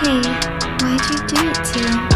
Hey, why'd you do it to him?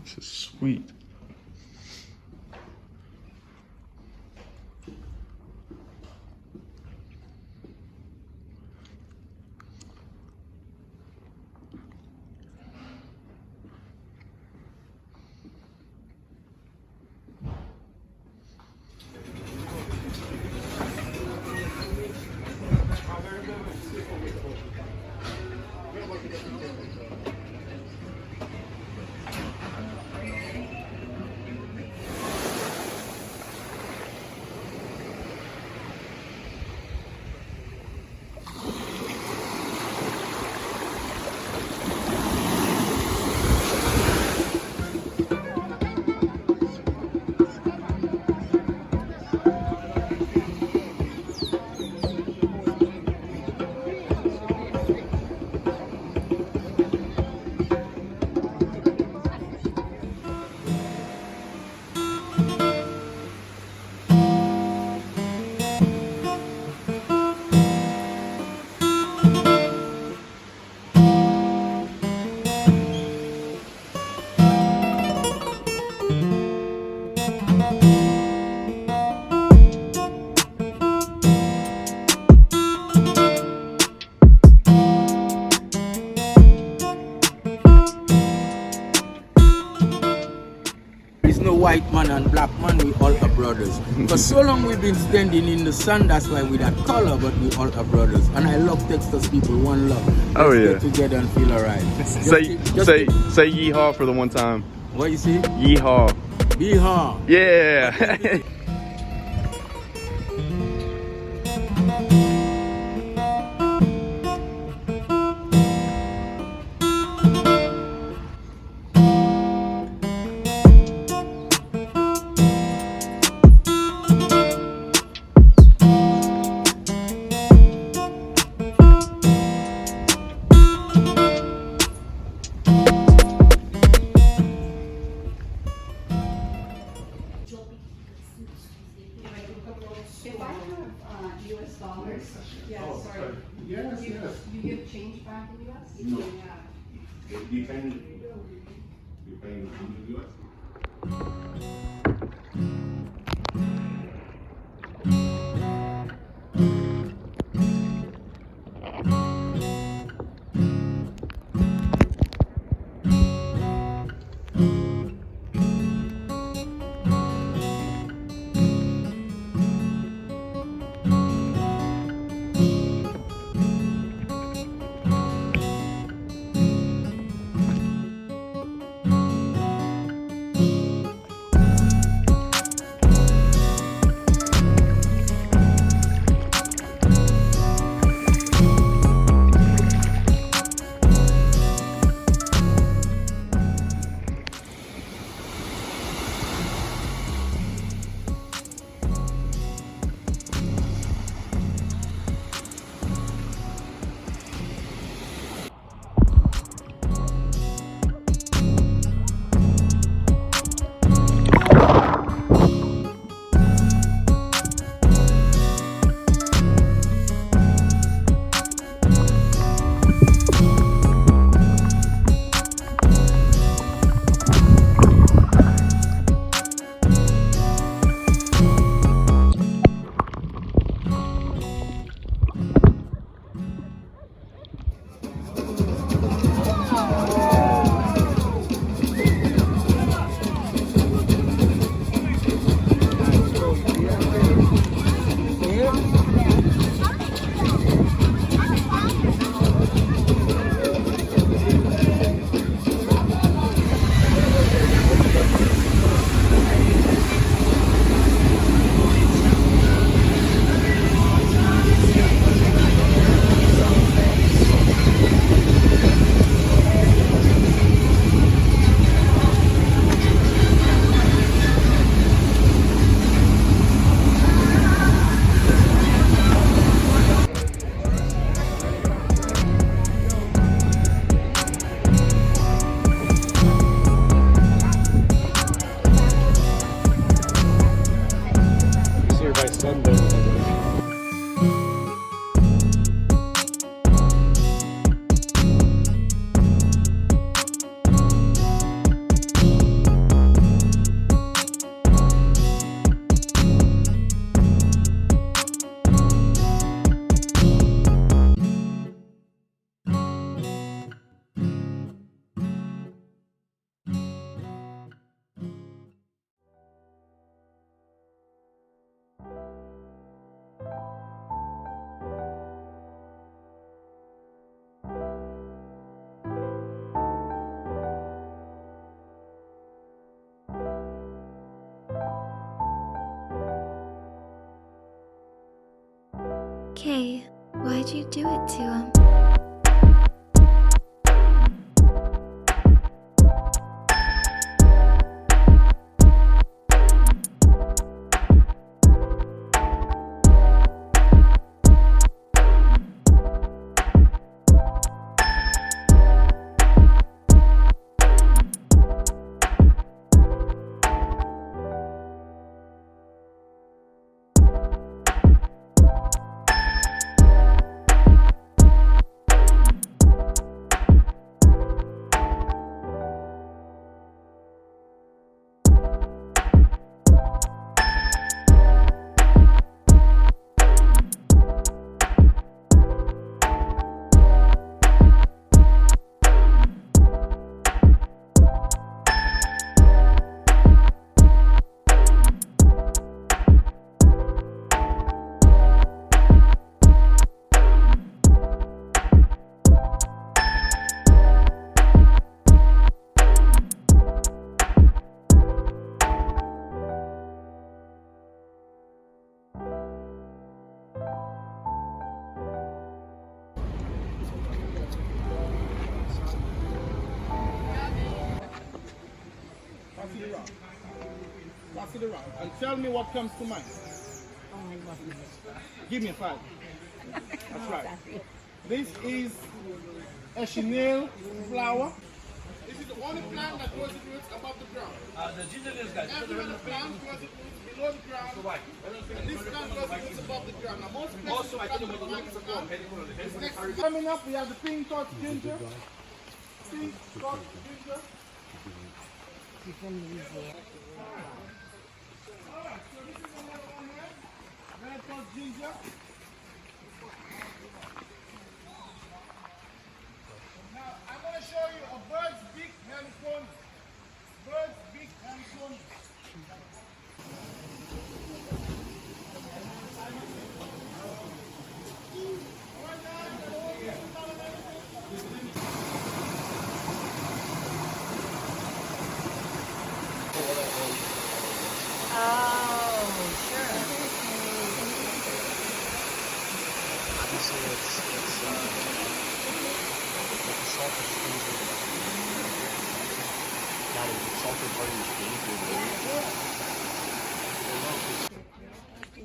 This is sweet. White man and black man, we all are brothers. For so long we've been standing in the sun, that's why we that color, but we all are brothers. And I love Texas people, one love. Oh yeah. Get together and feel alright. Say yeehaw for the one time. What you say? Yeehaw. Yeehaw. Yeah. If I have US dollars, yeah, sorry. Yes, yes. You give change back in US? No. Yeah. You pay in the US? Hey, why'd you do it to him? Pass it around and tell me what comes to mind. Give me a 5. That's right. This is a chenille flower. This is the only plant that grows its roots above the ground. The ginger leaves, guys. Every other plant grows its roots below the ground. And this plant grows its roots above the ground. Now most places plant the plant. Coming up, we have the pink touch ginger. Pink touch ginger. Alright, so this is another one here. Red touch ginger. Now, I'm going to show you a bird's beak heliconia. Bird's beak heliconia.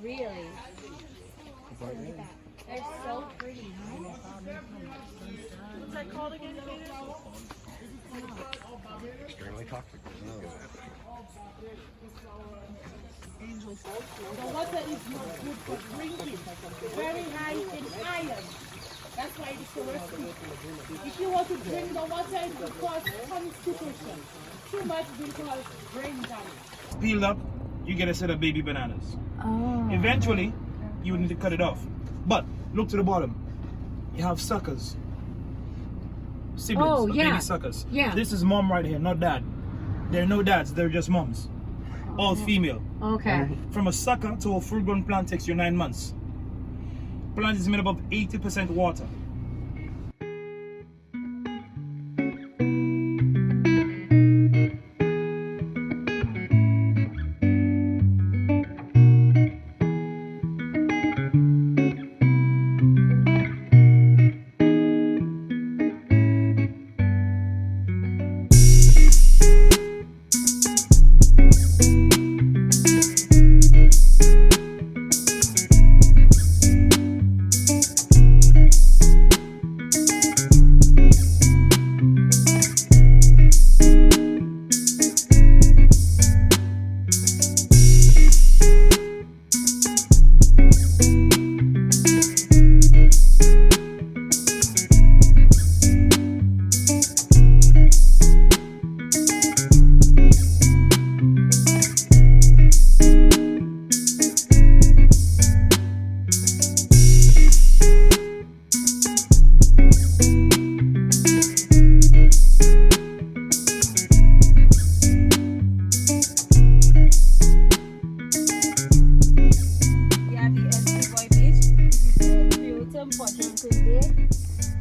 Really? They're so pretty. What's that called again? Extremely toxic. The water is not good for drinking. Very high in iron. That's why it's so risky. If you want to drink the water, it will cause constipation. Too much will cause brain damage. Peeled up, you get a set of baby bananas. Oh. Eventually, you would need to cut it off. But look to the bottom. You have suckers. Siblings, baby suckers. Yeah. This is mom right here, not dad. There are no dads, they're just moms. All female. Okay. From a sucker to a full-grown plant takes you 9 months. Plant is made up of 80% water.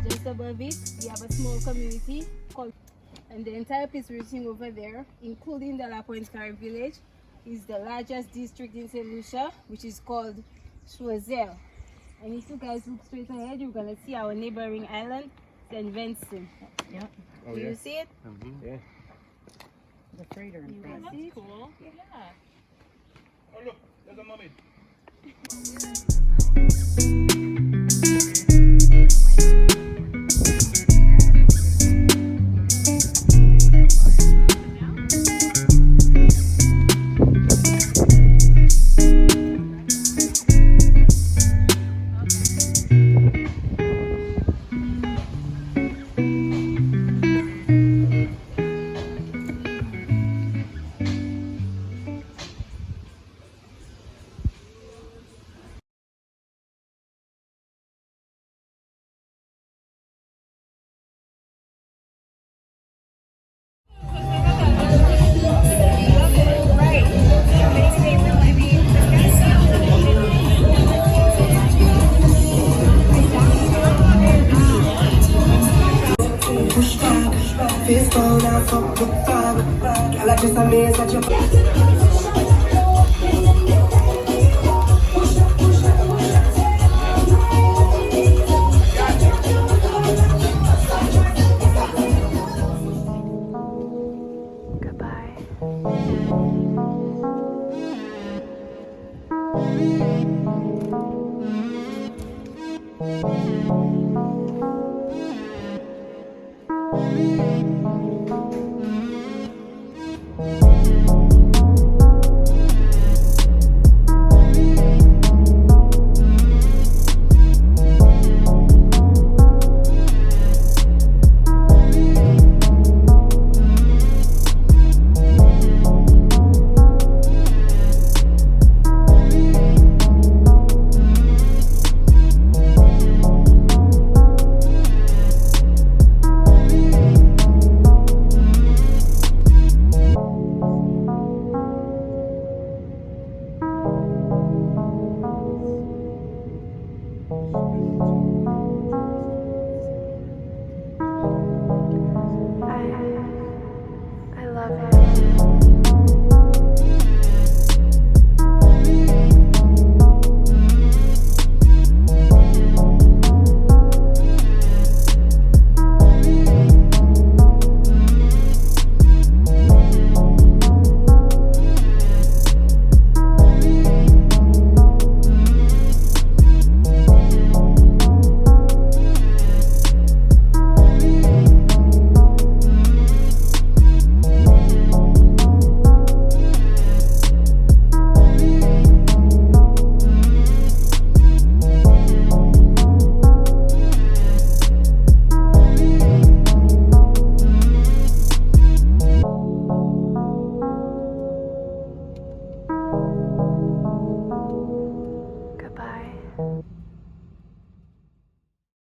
Just above it, we have a small community called, and the entire piece we're seeing over there, including the La Pointe Carré village, is the largest district in St. Lucia, which is called Choiseul. And if you guys look straight ahead, you're gonna see our neighboring island, St. Vincent. Yep. Do you see it? Yeah. The freighter in front. That's cool. Yeah. Oh look, there's a mermaid. Fist on out, fuck with five. Girl, I just a mess at your